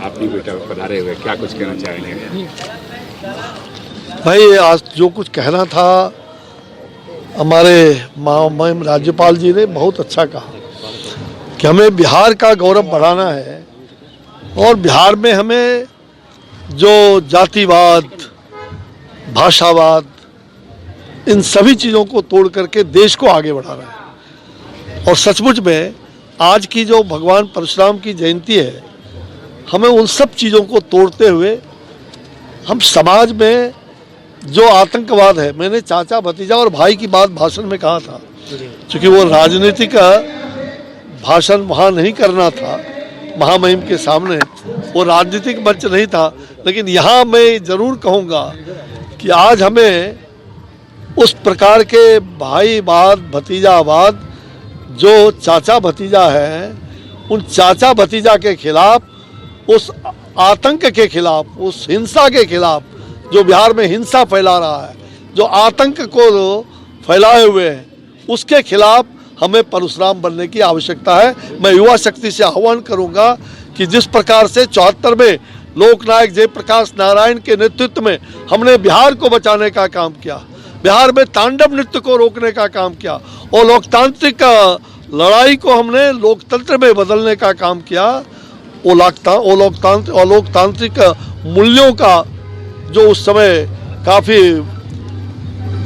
आप भी बेटा पधारे हुए, क्या कुछ कहना चाहेंगे? भाई आज जो कुछ कहना था हमारे महामहिम राज्यपाल जी ने बहुत अच्छा कहा कि हमें बिहार का गौरव बढ़ाना है और बिहार में हमें जो जातिवाद, भाषावाद, इन सभी चीज़ों को तोड़ करके देश को आगे बढ़ाना है। और सचमुच में आज की जो भगवान परशुराम की जयंती है, हमें उन सब चीज़ों को तोड़ते हुए हम समाज में जो आतंकवाद है, मैंने चाचा भतीजा और भाई की बात भाषण में कहा था, क्योंकि वो राजनीतिक भाषण वहाँ नहीं करना था महामहिम के सामने, वो राजनीतिक मंच नहीं था, लेकिन यहाँ मैं ज़रूर कहूँगा कि आज हमें उस प्रकार के भाईवाद, भतीजावाद जो चाचा भतीजा है, उन चाचा भतीजा के खिलाफ, उस आतंक के खिलाफ, उस हिंसा के खिलाफ जो बिहार में हिंसा फैला रहा है, जो आतंक को फैलाए हुए हैं, उसके खिलाफ हमें परशुराम बनने की आवश्यकता है। मैं युवा शक्ति से आह्वान करूंगा कि जिस प्रकार से 74 में लोकनायक जयप्रकाश नारायण के नेतृत्व में हमने बिहार को बचाने का काम किया, बिहार में तांडव नृत्य को रोकने का काम किया और लोकतांत्रिक लड़ाई को हमने लोकतंत्र में बदलने का काम किया, वो लोकतांत्रिक मूल्यों का जो उस समय काफ़ी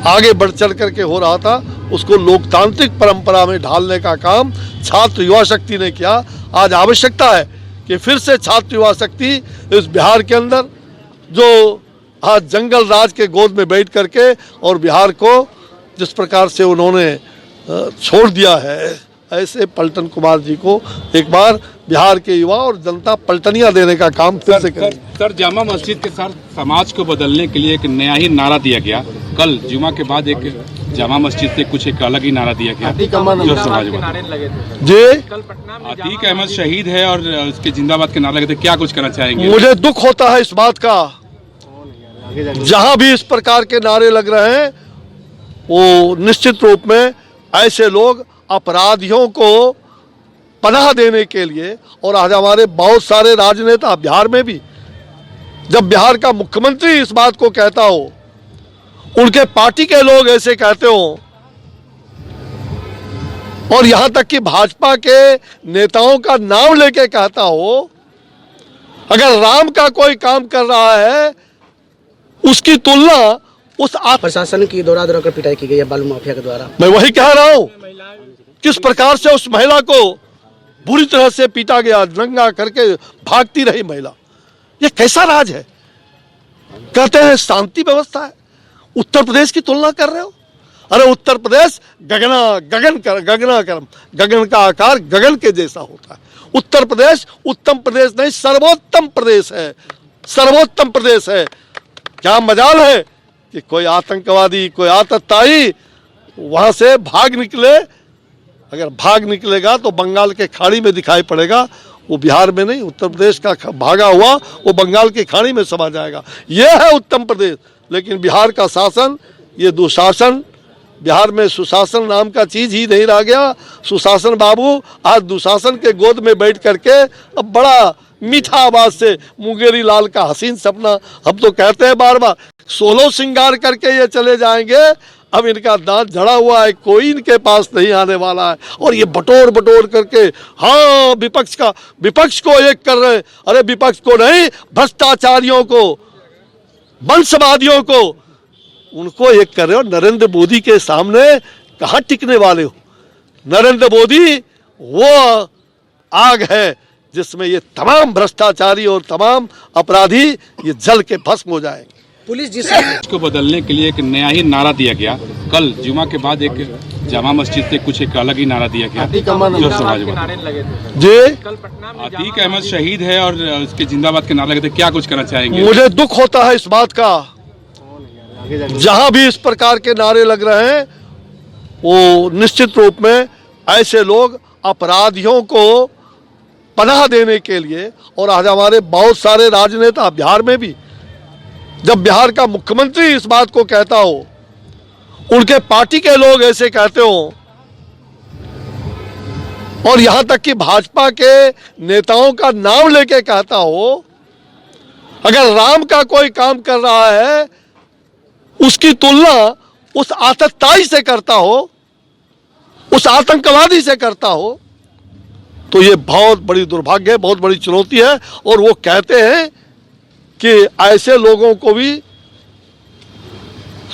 आगे बढ़ चढ़ करके हो रहा था, उसको लोकतांत्रिक परंपरा में ढालने का काम छात्र युवा शक्ति ने किया। आज आवश्यकता है कि फिर से छात्र युवा शक्ति इस बिहार के अंदर जो आज जंगल राज के गोद में बैठ करके और बिहार को जिस प्रकार से उन्होंने छोड़ दिया है, ऐसे पलटन कुमार जी को एक बार बिहार के युवा और जनता पलटनियां देने का काम फिर से करें। सर, जामा मस्जिद के साथ समाज को बदलने के लिए एक नया ही नारा दिया गया। कल जुमा के बाद एक जामा मस्जिद से कुछ एक अलग ही नारा दिया गया जो समाज जी। अतीक अहमद शहीद है और उसके जिंदाबाद के नारे लगे थे, क्या कुछ कहना चाहेंगे? मुझे दुख होता है इस बात का, जहां भी इस प्रकार के नारे लग रहे हैं, वो निश्चित रूप में ऐसे लोग अपराधियों को पनाह देने के लिए, और आज हमारे बहुत सारे राजनेता बिहार में भी, जब बिहार का मुख्यमंत्री इस बात को कहता हो, उनके पार्टी के लोग ऐसे कहते हो, और यहां तक कि भाजपा के नेताओं का नाम लेके कहता हो, अगर राम का कोई काम कर रहा है उसकी तुलना उस प्रशासन की दौरा कर पिटाई की गई है बालू माफिया के द्वारा। मैं वही कह रहा हूं, किस प्रकार से उस महिला को बुरी तरह से पीटा गया, नंगा करके भागती रही महिला। ये कैसा राज है? कहते हैं शांति व्यवस्था है, उत्तर प्रदेश की तुलना कर रहे हो। अरे उत्तर प्रदेश गगन का आकार गगन के जैसा होता है। उत्तर प्रदेश उत्तम प्रदेश नहीं, सर्वोत्तम प्रदेश है, सर्वोत्तम प्रदेश है। क्या मजाल है कि कोई आतंकवादी, कोई आतताई वहां से भाग निकले। अगर भाग निकलेगा तो बंगाल के खाड़ी में दिखाई पड़ेगा, वो बिहार में नहीं, उत्तर प्रदेश का भागा हुआ वो बंगाल की खाड़ी में समा जाएगा। ये है उत्तम प्रदेश। लेकिन बिहार का शासन, ये दुशासन, बिहार में सुशासन नाम का चीज ही नहीं रह गया। सुशासन बाबू आज दुशासन के गोद में बैठ करके अब बड़ा मीठा आवाज से मुंगेरी लाल का हसीन सपना, हम तो कहते हैं बार बार, 16 श्रृंगार करके ये चले जाएंगे, अब इनका दांत झड़ा हुआ है, कोई इनके पास नहीं आने वाला है। और ये बटोर बटोर करके, हाँ विपक्ष को एक कर रहे। अरे विपक्ष को नहीं, भ्रष्टाचारियों को, वंशवादियों को, उनको एक कर रहे हो। नरेंद्र मोदी के सामने कहाँ टिकने वाले हो? नरेंद्र मोदी वो आग है जिसमें ये तमाम भ्रष्टाचारी और तमाम अपराधी ये जल के भस्म हो जाएंगे। पुलिस जिस को बदलने के लिए एक नया ही नारा दिया गया। कल जुमा के बाद एक जामा मस्जिद से कुछ एक अलग ही नारा दिया गया जो समाज जी। अतीक अहमद शहीद है और उसके जिंदाबाद के नारे लगे थे, क्या कुछ कहना चाहेंगे? मुझे दुख होता है इस बात का, जहां भी इस प्रकार के नारे लग रहे हैं, वो निश्चित रूप में ऐसे लोग अपराधियों को पनाह देने के लिए, और आज हमारे बहुत सारे राजनेता बिहार में भी, जब बिहार का मुख्यमंत्री इस बात को कहता हो, उनके पार्टी के लोग ऐसे कहते हो, और यहां तक कि भाजपा के नेताओं का नाम लेके कहता हो, अगर राम का कोई काम कर रहा है उसकी तुलना उस आतताई से करता हो, उस आतंकवादी से करता हो, तो ये बहुत बड़ी दुर्भाग्य है, बहुत बड़ी चुनौती है। और वो कहते हैं कि ऐसे लोगों को भी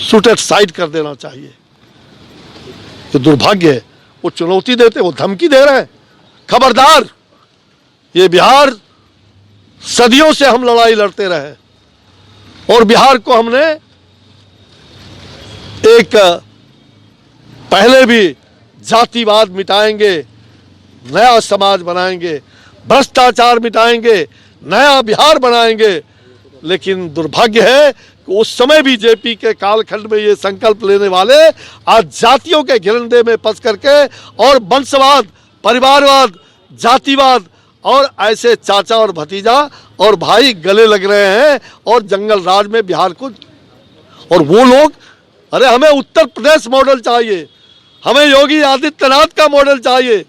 शूट साइड कर देना चाहिए। ये दुर्भाग्य है। वो चुनौती देते, वो धमकी दे रहे हैं, खबरदार, ये बिहार सदियों से हम लड़ाई लड़ते रहे और बिहार को हमने एक पहले भी जातिवाद मिटाएंगे, नया समाज बनाएंगे, भ्रष्टाचार मिटाएंगे, नया बिहार बनाएंगे। लेकिन दुर्भाग्य है कि उस समय भी जेपी के कालखंड में ये संकल्प लेने वाले आज जातियों के घिरंडे में फंस करके और वंशवाद, परिवारवाद, जातिवाद और ऐसे चाचा और भतीजा और भाई गले लग रहे हैं और जंगल राज में बिहार को। और वो लोग, अरे हमें उत्तर प्रदेश मॉडल चाहिए, हमें योगी आदित्यनाथ का मॉडल चाहिए,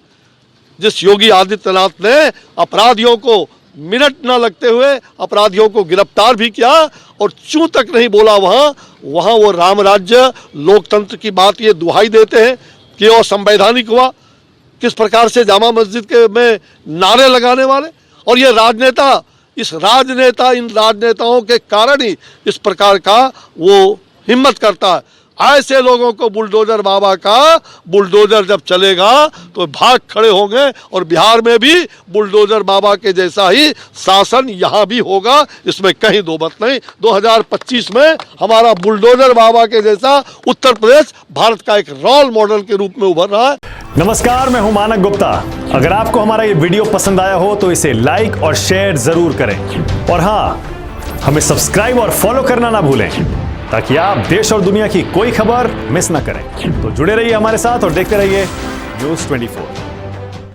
जिस योगी आदित्यनाथ ने अपराधियों को मिनट न लगते हुए अपराधियों को गिरफ्तार भी किया और चूं तक नहीं बोला वहां वो राम राज्य लोकतंत्र की बात ये दुहाई देते हैं कि वो संवैधानिक हुआ। किस प्रकार से जामा मस्जिद के में नारे लगाने वाले, और ये राजनेता, इन राजनेताओं के कारण ही इस प्रकार का वो हिम्मत करता है। ऐसे लोगों को बुलडोजर बाबा का बुलडोजर जब चलेगा तो भाग खड़े होंगे और बिहार में भी बुलडोजर बाबा के जैसा ही शासन यहाँ भी होगा, इसमें कहीं दो बात नहीं। 2025 में हमारा बुलडोजर बाबा के जैसा उत्तर प्रदेश भारत का एक रोल मॉडल के रूप में उभर रहा है। नमस्कार, मैं हूं मानक गुप्ता। अगर आपको हमारा ये वीडियो पसंद आया हो तो इसे लाइक और शेयर जरूर करें, और हाँ, हमें सब्सक्राइब और फॉलो करना ना भूलें ताकि आप देश और दुनिया की कोई खबर मिस ना करें। तो जुड़े रहिए हमारे साथ और देखते रहिए न्यूज़ 24।